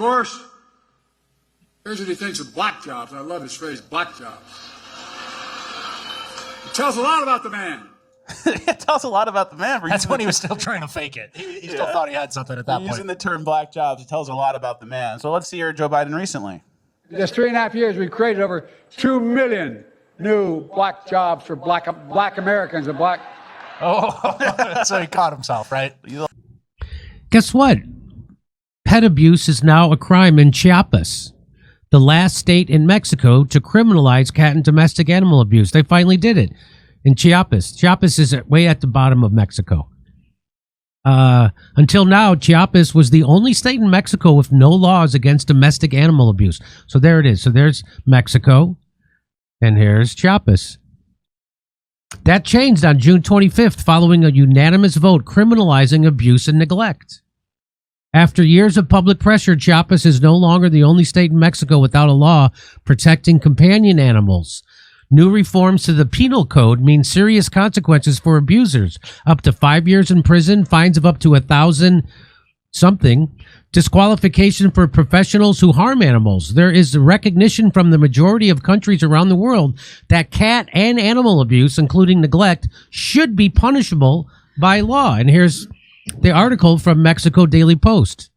course, here's what he thinks of black jobs. I love his phrase, black jobs. It tells a lot about the man. It tells a lot about the man. That's when he was still trying to fake it. He still thought he had something at that point. Using the term black jobs, it tells a lot about the man. So let's see here Joe Biden recently. In just 3.5 years, we've created over 2 million new black jobs for black Americans and black. Oh, so he caught himself, right? Guess what? Pet abuse is now a crime in Chiapas, the last state in Mexico to criminalize cat and domestic animal abuse. They finally did it in Chiapas. Chiapas is way at the bottom of Mexico. Until now, Chiapas was the only state in Mexico with no laws against domestic animal abuse. So there it is. So there's Mexico, and here's Chiapas. That changed on June 25th following a unanimous vote criminalizing abuse and neglect. After years of public pressure, Chiapas is no longer the only state in Mexico without a law protecting companion animals. New reforms to the penal code mean serious consequences for abusers, up to 5 years in prison, fines of up to $1,000 disqualification for professionals who harm animals. There is a recognition from the majority of countries around the world that cat and animal abuse, including neglect, should be punishable by law. And here's the article from Mexico Daily Post.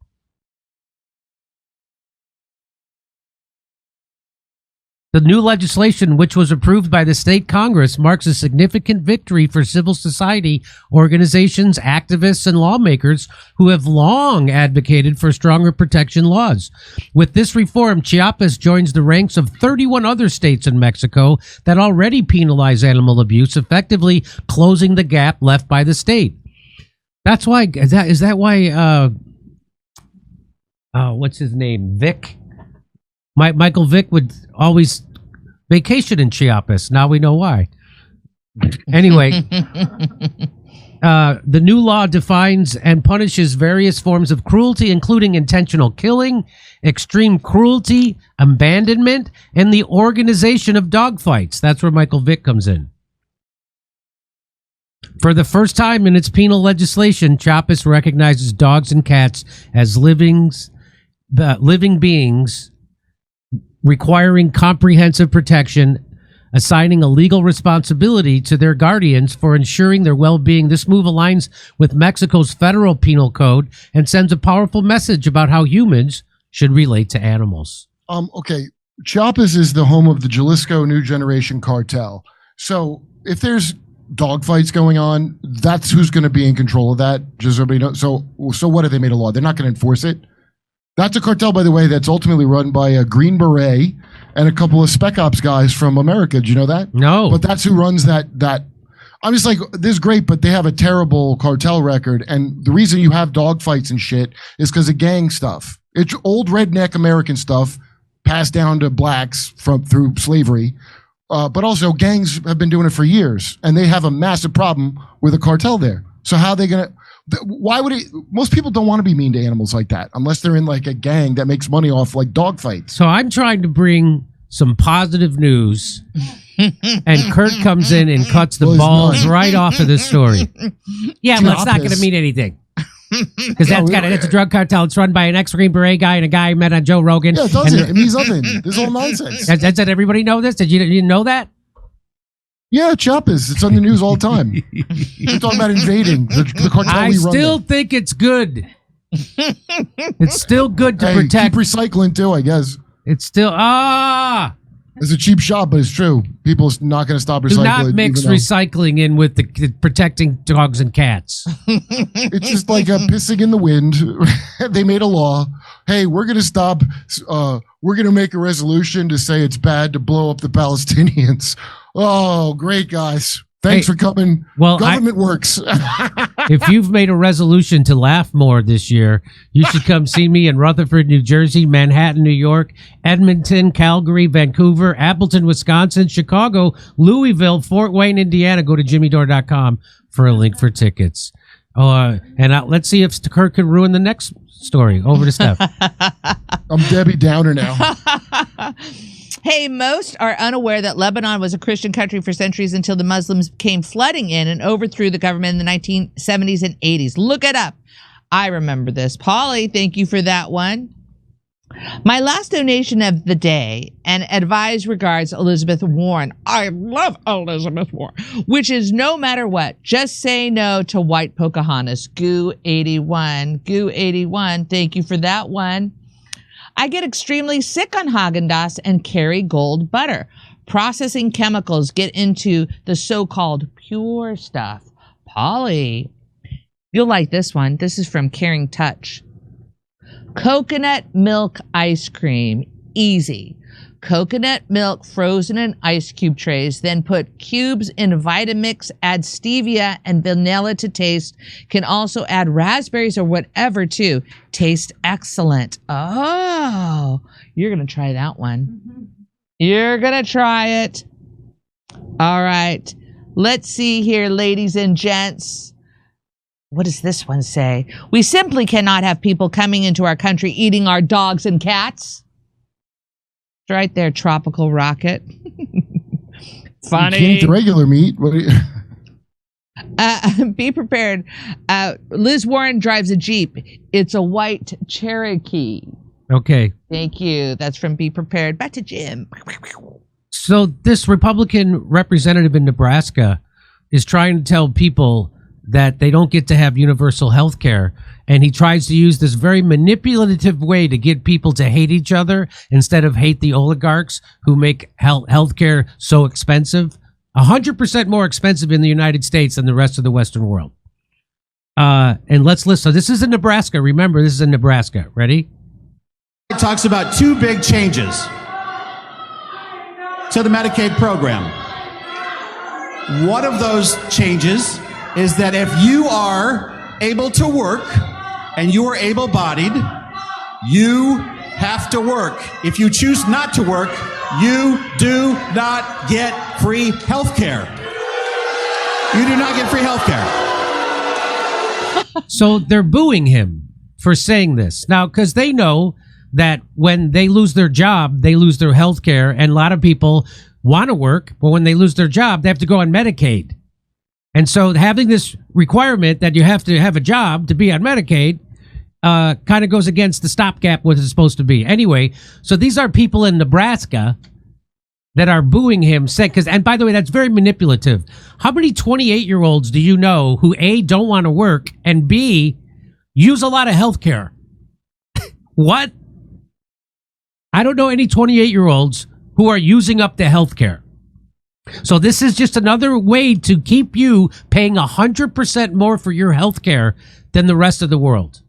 The new legislation, which was approved by the state Congress, marks a significant victory for civil society organizations, activists, and lawmakers who have long advocated for stronger protection laws. With this reform, Chiapas joins the ranks of 31 other states in Mexico that already penalize animal abuse, effectively closing the gap left by the state. That's why, is that why, what's his name? Vic? Michael Vick would always vacation in Chiapas. Now we know why. Anyway, the new law defines and punishes various forms of cruelty, including intentional killing, extreme cruelty, abandonment, and the organization of dogfights. That's where Michael Vick comes in. For the first time in its penal legislation, Chiapas recognizes dogs and cats as living beings, requiring comprehensive protection, assigning a legal responsibility to their guardians for ensuring their well-being. This move aligns with Mexico's federal penal code and sends a powerful message about how humans should relate to animals. Okay, Chiapas is the home of the Jalisco New Generation cartel. So if there's dogfights going on, that's who's going to be in control of that. Just so everybody knows. So what if they made a law? They're not going to enforce it. That's a cartel, by the way, that's ultimately run by a Green Beret and a couple of Spec Ops guys from America. Did you know that? No. But that's who runs that. I'm just like, this is great, but they have a terrible cartel record. And the reason you have dogfights and shit is because of gang stuff. It's old redneck American stuff passed down to blacks through slavery. But also gangs have been doing it for years, and they have a massive problem with a cartel there. So how are they going to... Why would it? Most people don't want to be mean to animals like that unless they're in like a gang that makes money off like dog fights. So I'm trying to bring some positive news, and Kurt comes in and cuts the balls right off of this story. Yeah, but it's not going to mean anything because that's a drug cartel. It's run by an ex-Green Beret guy and a guy I met on Joe Rogan. Yeah, it doesn't. It means nothing. This is all nonsense. Did everybody know this? Did you didn't know that? Yeah, Chiapas. It's on the news all the time. We're talking about invading the cartel. I still think it's good. It's still good to protect. Keep recycling too, I guess. It's still It's a cheap shot, but it's true. People are not going to stop recycling. Do not mix recycling in with the protecting dogs and cats. It's just like pissing in the wind. They made a law. Hey, we're going to stop. We're going to make a resolution to say it's bad to blow up the Palestinians. Oh, great, guys. Thanks for coming. Well, government works. If you've made a resolution to laugh more this year, you should come see me in Rutherford, New Jersey, Manhattan, New York, Edmonton, Calgary, Vancouver, Appleton, Wisconsin, Chicago, Louisville, Fort Wayne, Indiana. Go to jimmydore.com for a link for tickets. Let's see if Kurt can ruin the next story. Over to Steph. I'm Debbie Downer now. Hey, most are unaware that Lebanon was a Christian country for centuries until the Muslims came flooding in and overthrew the government in the 1970s and 80s. Look it up. I remember this. Polly, thank you for that one. My last donation of the day, and advise regards Elizabeth Warren. I love Elizabeth Warren, which is no matter what, just say no to white Pocahontas. Goo81. Goo81, thank you for that one. I get extremely sick on Haagen-Dazs and Kerrygold butter. Processing chemicals get into the so-called pure stuff. Polly. You'll like this one. This is from Caring Touch. Coconut milk ice cream. Easy. Coconut milk frozen in ice cube trays, then put cubes in Vitamix, add stevia and vanilla to taste. Can also add raspberries or whatever too. Taste excellent. Oh, you're going to try that one. You're going to try it. All right. Let's see here, ladies and gents. What does this one say? We simply cannot have people coming into our country eating our dogs and cats. It's right there, Tropical Rocket. Funny. You can't eat the regular meat. What do you... Be prepared. Liz Warren drives a Jeep. It's a white Cherokee. Okay. Thank you. That's from Be Prepared. Back to Jim. So this Republican representative in Nebraska is trying to tell people that they don't get to have universal health care. And he tries to use this very manipulative way to get people to hate each other instead of hate the oligarchs who make health care so expensive. 100% more expensive in the United States than the rest of the Western world. And let's listen. So this is in Nebraska. Remember, this is in Nebraska. Ready? It talks about two big changes to the Medicaid program. One of those changes is that if you are able to work and you are able-bodied, you have to work. If you choose not to work, you do not get free health care. You do not get free health care. So they're booing him for saying this. Now, because they know that when they lose their job, they lose their health care, and a lot of people want to work, but when they lose their job, they have to go on Medicaid. And so having this requirement that you have to have a job to be on Medicaid kind of goes against the stopgap what it's supposed to be. Anyway, so these are people in Nebraska that are booing him. And by the way, that's very manipulative. How many 28-year-olds do you know who A, don't want to work, and B, use a lot of health care? What? I don't know any 28-year-olds who are using up the health care. So this is just another way to keep you paying 100% more for your health care than the rest of the world.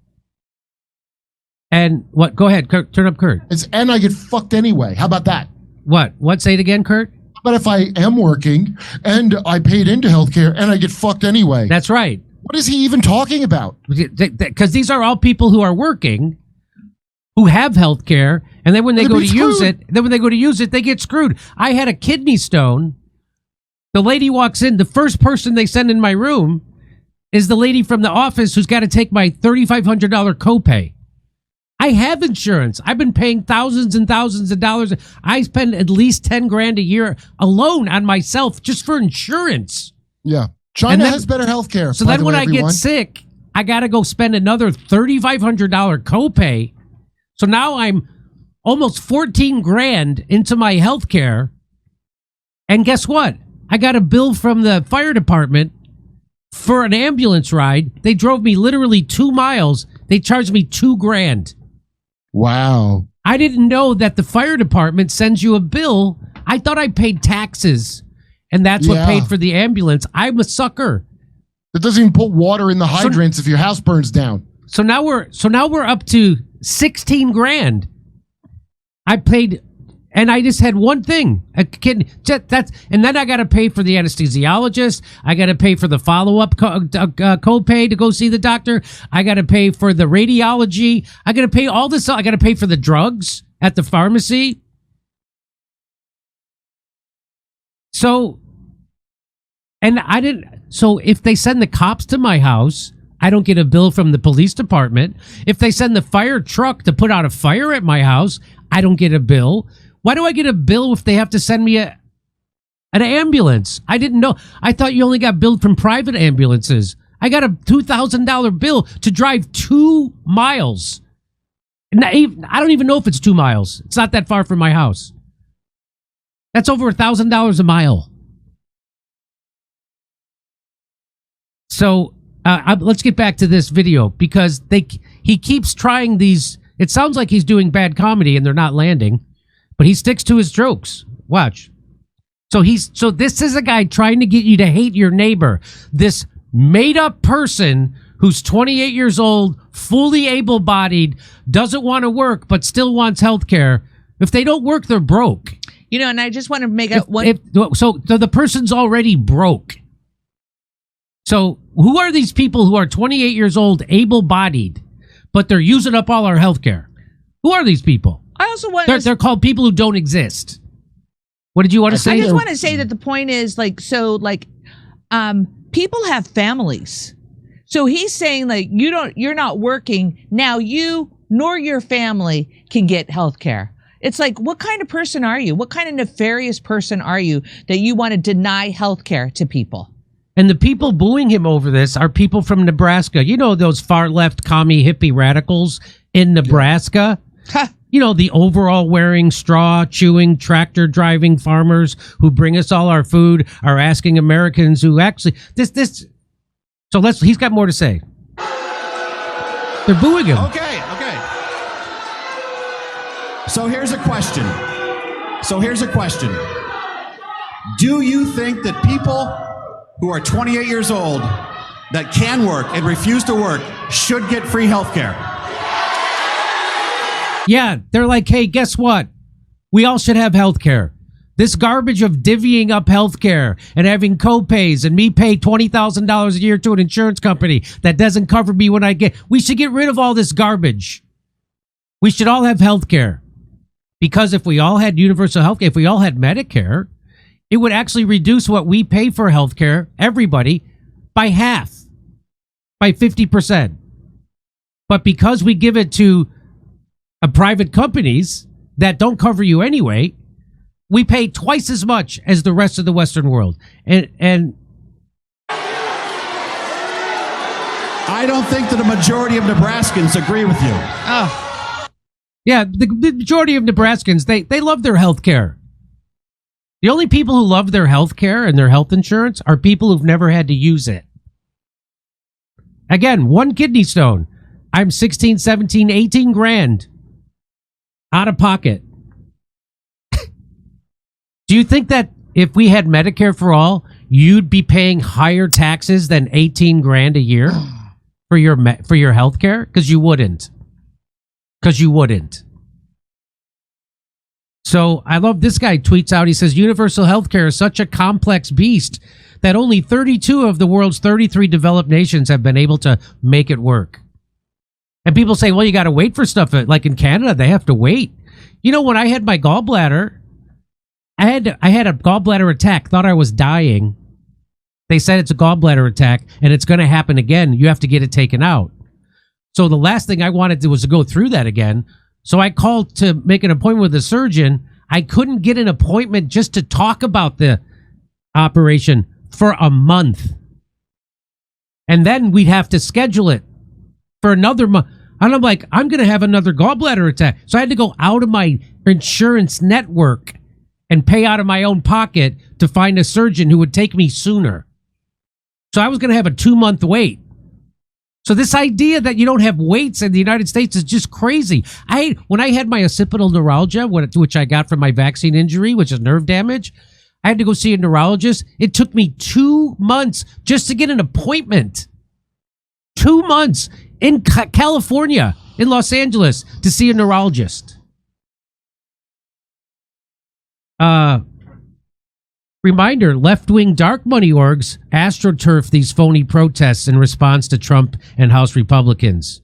And what? Go ahead, Kurt, turn up Kurt. And I get fucked anyway. How about that? What? Say it again, Kurt? But if I am working and I paid into healthcare and I get fucked anyway. That's right. What is he even talking about? Because these are all people who are working, who have health care, and then when they go to use it, they get screwed. I had a kidney stone. The lady walks in. The first person they send in my room is the lady from the office who's got to take my $3,500 copay. I have insurance. I've been paying thousands and thousands of dollars. I spend at least 10 grand a year alone on myself just for insurance. Yeah. China has better health care. So then when I get sick, I got to go spend another $3,500 copay. So now I'm almost 14 grand into my health care. And guess what? I got a bill from the fire department for an ambulance ride. They drove me literally 2 miles. They charged me $2 grand. Wow. I didn't know that the fire department sends you a bill. I thought I paid taxes, and that's what paid for the ambulance. I'm a sucker. It doesn't even put water in the hydrants if your house burns down. So now we're up to 16 grand. I paid, and I just had one thing. And then I got to pay for the anesthesiologist. I got to pay for the follow-up copay to go see the doctor. I got to pay for the radiology. I got to pay all this. I got to pay for the drugs at the pharmacy. So if they send the cops to my house, I don't get a bill from the police department. If they send the fire truck to put out a fire at my house, I don't get a bill. Why do I get a bill if they have to send me an ambulance? I didn't know. I thought you only got billed from private ambulances. I got a $2,000 bill to drive 2 miles I don't even know if it's 2 miles. It's not that far from my house. That's over $1,000 a mile. So let's get back to this video, because he keeps trying these. It sounds like he's doing bad comedy and they're not landing, but he sticks to his jokes. Watch. So this is a guy trying to get you to hate your neighbor. This made up person who's 28 years old, fully able-bodied, doesn't want to work, but still wants health care. If they don't work, they're broke. You know, and I just want to make so the person's already broke. So who are these people who are 28 years old, able-bodied, but they're using up all our health care? Who are these people? I also want they're called people who don't exist. What did you want to say? I just want to say that the point is, people have families. So he's saying, like, you're not working now. You nor your family can get health care. It's like, what kind of person are you? What kind of nefarious person are you that you want to deny health care to people? And the people booing him over this are people from Nebraska. You know, those far left commie hippie radicals in Nebraska. Yeah. You know, the overall wearing, straw chewing, tractor driving farmers who bring us all our food are asking Americans who actually So he's got more to say. They're booing him. Okay. So here's a question. Do you think that people who are 28 years old that can work and refuse to work should get free health care? Yeah, they're like, hey, guess what? We all should have health care. This garbage of divvying up health care and having co-pays and me pay $20,000 a year to an insurance company that doesn't cover me when I we should get rid of all this garbage. We should all have health care. Because if we all had universal health care, if we all had Medicare, it would actually reduce what we pay for health care, everybody, by half, by 50%. But because we give it to private companies that don't cover you anyway, we pay twice as much as the rest of the Western world. And I don't think that a majority of Nebraskans agree with you. Yeah, the majority of Nebraskans, they love their health care. The only people who love their health care and their health insurance are people who've never had to use it. Again, one kidney stone. I'm 16, 17, 18 grand out of pocket. Do you think that if we had Medicare for all, you'd be paying higher taxes than 18 grand a year for your health care? Because you wouldn't. So I love this guy tweets out, he says, universal health care is such a complex beast that only 32 of the world's 33 developed nations have been able to make it work. And people say, well, you got to wait for stuff. Like in Canada, they have to wait. You know, when I had my gallbladder, I had a gallbladder attack, thought I was dying. They said it's a gallbladder attack and it's going to happen again. You have to get it taken out. So the last thing I wanted to was to go through that again. So I called to make an appointment with a surgeon. I couldn't get an appointment just to talk about the operation for a month. And then we'd have to schedule it for another month. And I'm like, I'm going to have another gallbladder attack. So I had to go out of my insurance network and pay out of my own pocket to find a surgeon who would take me sooner. So I was going to have a 2-month wait. So this idea that you don't have waits in the United States is just crazy. When I had my occipital neuralgia, which I got from my vaccine injury, which is nerve damage, I had to go see a neurologist. It took me 2 months just to get an appointment. 2 months in California, in Los Angeles, to see a neurologist. Reminder, left-wing dark money orgs astroturf these phony protests in response to Trump and House Republicans.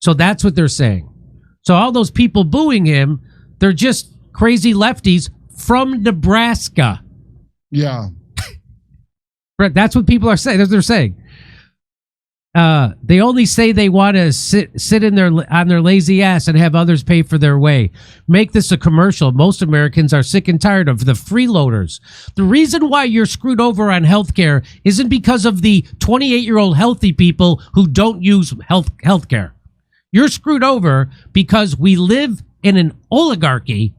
So that's what they're saying. So all those people booing him, they're just crazy lefties from Nebraska. Yeah. That's what people are saying. They're saying. They only say they want to sit in on their lazy ass and have others pay for their way. Make this a commercial. Most Americans are sick and tired of the freeloaders. The reason why you're screwed over on healthcare isn't because of the 28-year-old healthy people who don't use healthcare. You're screwed over because we live in an oligarchy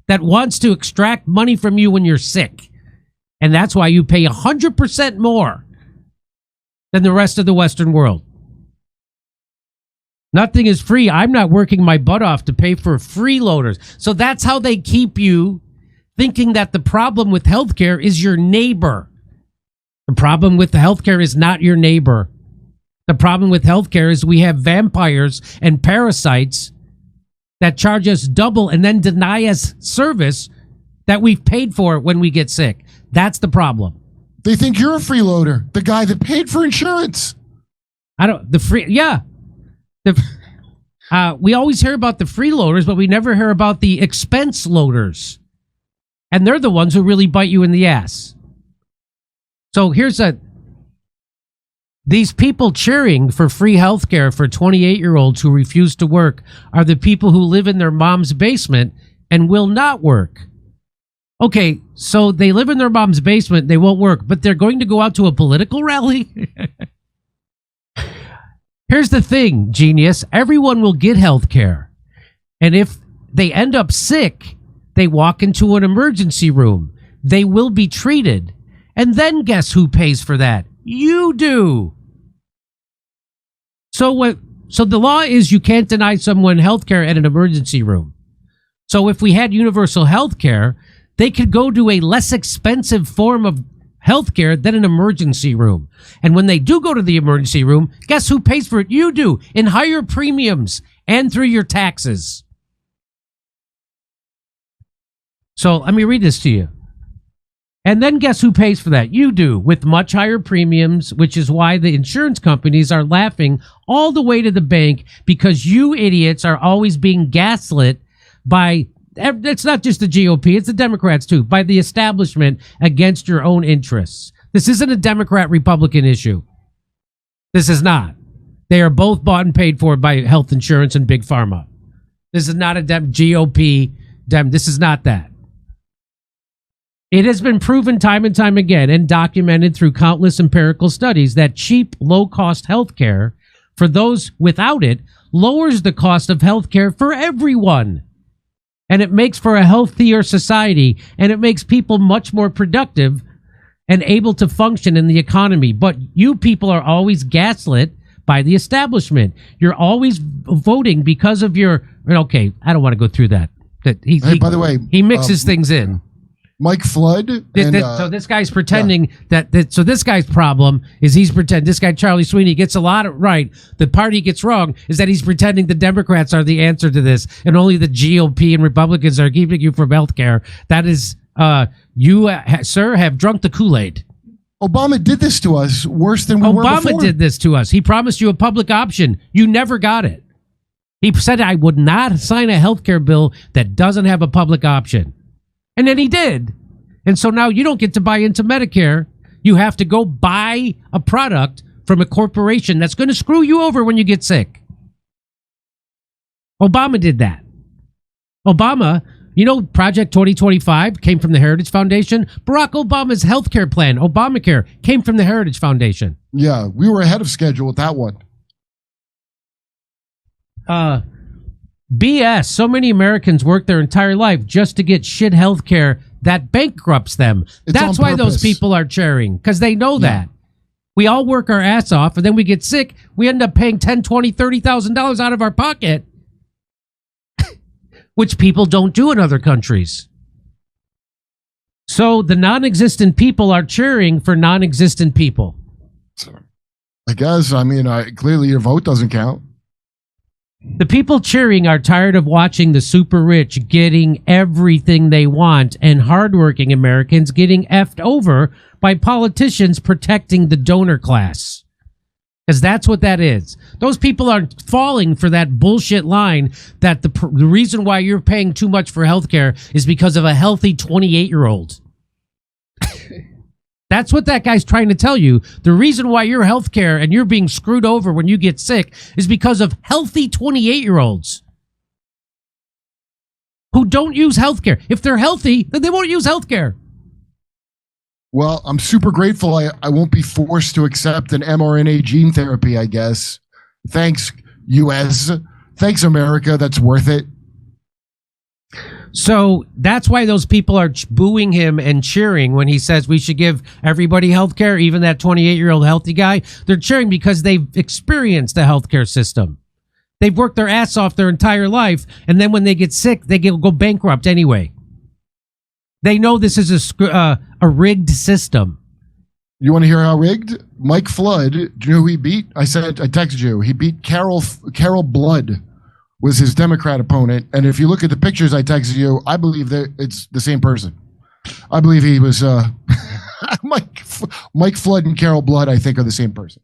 that wants to extract money from you when you're sick. And that's why you pay 100% more than the rest of the Western world. Nothing is free. I'm not working my butt off to pay for freeloaders. So that's how they keep you thinking that the problem with healthcare is your neighbor. The problem with the healthcare is not your neighbor. The problem with healthcare is we have vampires and parasites that charge us double and then deny us service that we've paid for when we get sick. That's the problem. They think you're a freeloader, the guy that paid for insurance. We always hear about the freeloaders, but we never hear about the expense loaders. And they're the ones who really bite you in the ass. So these people cheering for free health care for 28-year-olds who refuse to work are the people who live in their mom's basement and will not work. Okay, so they live in their mom's basement, they won't work, but they're going to go out to a political rally? Here's the thing, genius. Everyone will get health care. And if they end up sick, they walk into an emergency room. They will be treated. And then guess who pays for that? You do. So the law is you can't deny someone health care at an emergency room. So if we had universal health care, they could go to a less expensive form of healthcare than an emergency room. And when they do go to the emergency room, guess who pays for it? You do, in higher premiums and through your taxes. So let me read this to you. And then guess who pays for that? You do, with much higher premiums, which is why the insurance companies are laughing all the way to the bank, because you idiots are always being gaslit by, it's not just the GOP, it's the Democrats too, by the establishment against your own interests. This isn't a Democrat-Republican issue. This is not. They are both bought and paid for by health insurance and big pharma. This is not a GOP. This is not that. It has been proven time and time again and documented through countless empirical studies that cheap, low-cost health care for those without it lowers the cost of health care for everyone. And it makes for a healthier society, and it makes people much more productive and able to function in the economy. But you people are always gaslit by the establishment. You're always voting because of your... Okay, I don't want to go through that. By the way... He mixes things in. Mike Flood. So this guy's pretending so this guy's problem is he's pretending, this guy Charlie Sweeney gets a lot of right. The part he gets wrong is that he's pretending the Democrats are the answer to this and only the GOP and Republicans are keeping you from health care. That is, sir, have drunk the Kool-Aid. Obama did this to us worse than we were before. Obama did this to us. He promised you a public option. You never got it. He said, I would not sign a health care bill that doesn't have a public option. And then he did. And so now you don't get to buy into Medicare. You have to go buy a product from a corporation that's going to screw you over when you get sick. Obama did that. Obama, Project 2025 came from the Heritage Foundation. Barack Obama's health care plan, Obamacare, came from the Heritage Foundation. Yeah, we were ahead of schedule with that one. BS. So many Americans work their entire life just to get shit health care that bankrupts them. That's why those people are cheering, because they know that. We all work our ass off, and then we get sick. We end up paying $10,000, $20,000, $30,000 out of our pocket, which people don't do in other countries. So the non-existent people are cheering for non-existent people. I guess. Clearly your vote doesn't count. The people cheering are tired of watching the super rich getting everything they want and hardworking Americans getting effed over by politicians protecting the donor class. Because that's what that is. Those people are falling for that bullshit line that the reason why you're paying too much for healthcare is because of a healthy 28-year-old. That's what that guy's trying to tell you. The reason why your healthcare and you're being screwed over when you get sick is because of healthy 28-year-olds who don't use healthcare. If they're healthy, then they won't use healthcare. Well, I'm super grateful I won't be forced to accept an mRNA gene therapy, I guess. Thanks, U.S. Thanks, America. That's worth it. So that's why those people are booing him and cheering when he says we should give everybody health care, even that 28-year-old healthy guy. They're cheering because they've experienced the healthcare system. They've worked their ass off their entire life, and then when they get sick, they go bankrupt anyway. They know this is a rigged system. You want to hear how rigged? Mike Flood, do you know who he beat? I texted you. He beat Carol Blood. Was his Democrat opponent, and if you look at the pictures I texted you, I believe that it's the same person. I believe he was Mike Flood and Carol Blood. I think are the same person.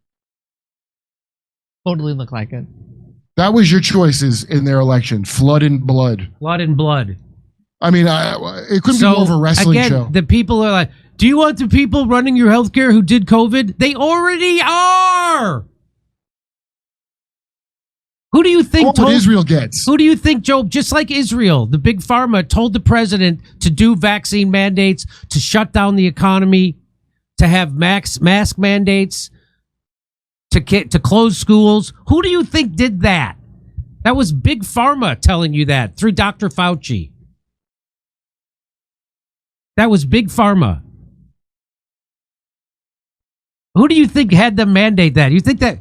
Totally look like it. That was your choices in their election: Flood and Blood. Blood and blood. I mean, it couldn't be more of a wrestling again, show. The people are like, "Do you want the people running your healthcare who did COVID? They already are." Who do you think what Israel gets? Who do you think, Joe? Just like Israel, the big pharma told the president to do vaccine mandates, to shut down the economy, to have mask mandates, to close schools. Who do you think did that? That was big pharma telling you that through Dr. Fauci. That was big pharma. Who do you think had them mandate that? You think that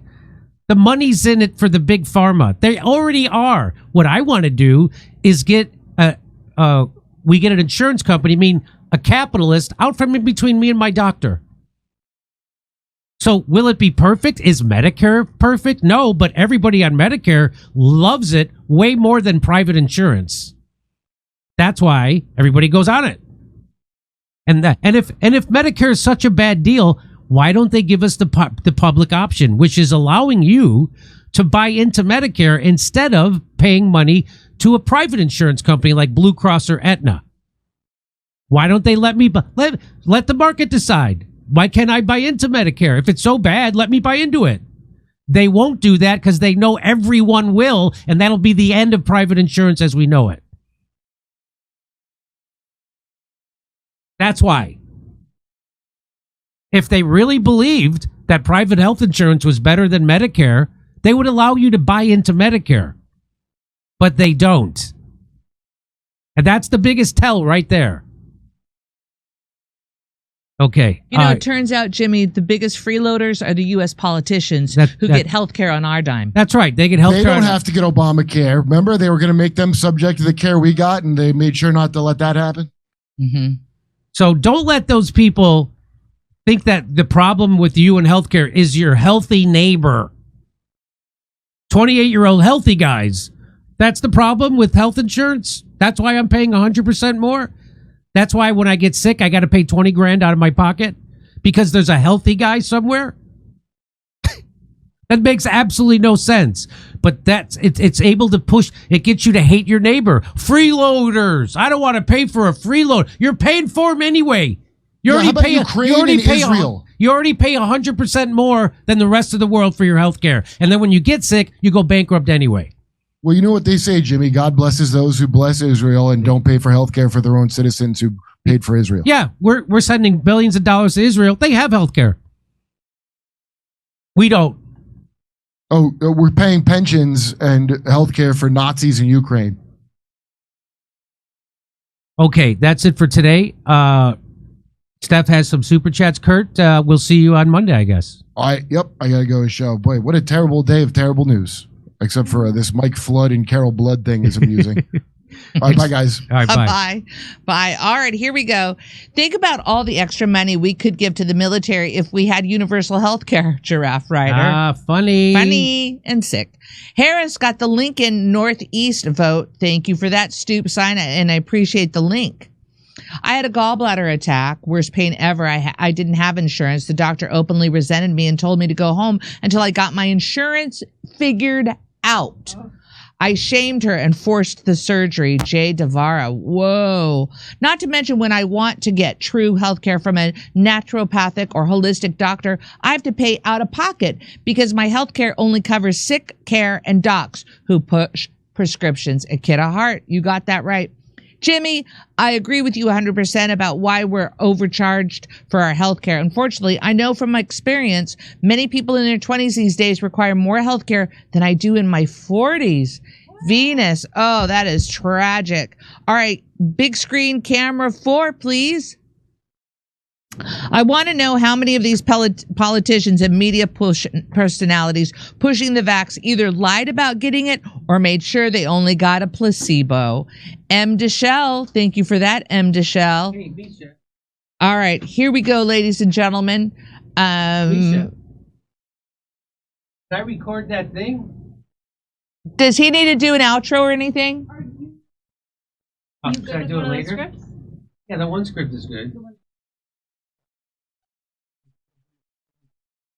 the money's in it for the big pharma? They already are. What I want to do is get we get an insurance company, a capitalist, out from in between me and my doctor. So will it be perfect? Is Medicare perfect? No, but everybody on Medicare loves it way more than private insurance. That's why everybody goes on it. And if Medicare is such a bad deal, why don't they give us the public option, which is allowing you to buy into Medicare instead of paying money to a private insurance company like Blue Cross or Aetna? Why don't they let the market decide? Why can't I buy into Medicare? If it's so bad, let me buy into it. They won't do that because they know everyone will, and that'll be the end of private insurance as we know it. That's why. If they really believed that private health insurance was better than Medicare, they would allow you to buy into Medicare. But they don't. And that's the biggest tell right there. Okay. It turns out, Jimmy, the biggest freeloaders are the U.S. politicians who get health care on our dime. That's right. They get health care. They don't have to get Obamacare. Remember, they were going to make them subject to the care we got, and they made sure not to let that happen. Mm-hmm. So don't let those people think that the problem with you and healthcare is your healthy neighbor. 28-year-old healthy guys. That's the problem with health insurance. That's why I'm paying 100% more. That's why when I get sick, I got to pay 20 grand out of my pocket because there's a healthy guy somewhere. That makes absolutely no sense. But it's able to push. It gets you to hate your neighbor. Freeloaders. I don't want to pay for a freeload. You're paying for them anyway. You already pay Israel. You already pay 100% more than the rest of the world for your health care. And then when you get sick, you go bankrupt anyway. Well, you know what they say, Jimmy. God blesses those who bless Israel and don't pay for health care for their own citizens who paid for Israel. Yeah, we're sending billions of dollars to Israel. They have health care. We don't. Oh, we're paying pensions and health care for Nazis in Ukraine. Okay, that's it for today. Steph has some super chats. Kurt, we'll see you on Monday, I guess. Yep, I gotta go to show. Boy, what a terrible day of terrible news. Except for this Mike Flood and Carol Blood thing is amusing. All right, bye, guys. All right, bye. Bye. All right, here we go. Think about all the extra money we could give to the military if we had universal health care, Giraffe Rider. Funny and sick. Harris got the Lincoln Northeast vote. Thank you for that, Stoop sign, and I appreciate the link. I had a gallbladder attack, worst pain ever. I didn't have insurance. The doctor openly resented me and told me to go home until I got my insurance figured out. I shamed her and forced the surgery. Jay Devara. Whoa. Not to mention when I want to get true health care from a naturopathic or holistic doctor, I have to pay out of pocket because my health care only covers sick care and docs who push prescriptions. A kid of heart. You got that right. Jimmy, I agree with you 100% about why we're overcharged for our health care. Unfortunately, I know from my experience, many people in their 20s these days require more health care than I do in my 40s. Venus. Oh, that is tragic. All right, big screen camera 4, please. I want to know how many of these politicians and media personalities pushing the vax either lied about getting it or made sure they only got a placebo. M. Deschelle, thank you for that, M. Deschelle. All right, here we go, ladies and gentlemen. Did I record that thing? Does he need to do an outro or anything? Should I do it later? Yeah, the one script is good.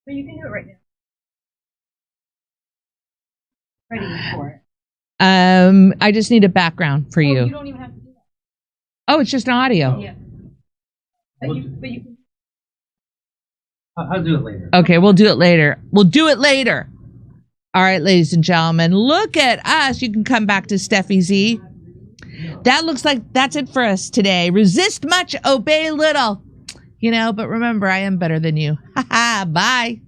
But you can do it right now. Ready for it. I just need a background for you. You don't even have to do that. Oh, it's just an audio. Yeah. But you can. I'll do it later. Okay, we'll do it later. We'll do it later. All right, ladies and gentlemen, look at us. You can come back to Steffi Z. That looks like that's it for us today. Resist much, obey little. You know, but remember, I am better than you. Ha ha, bye.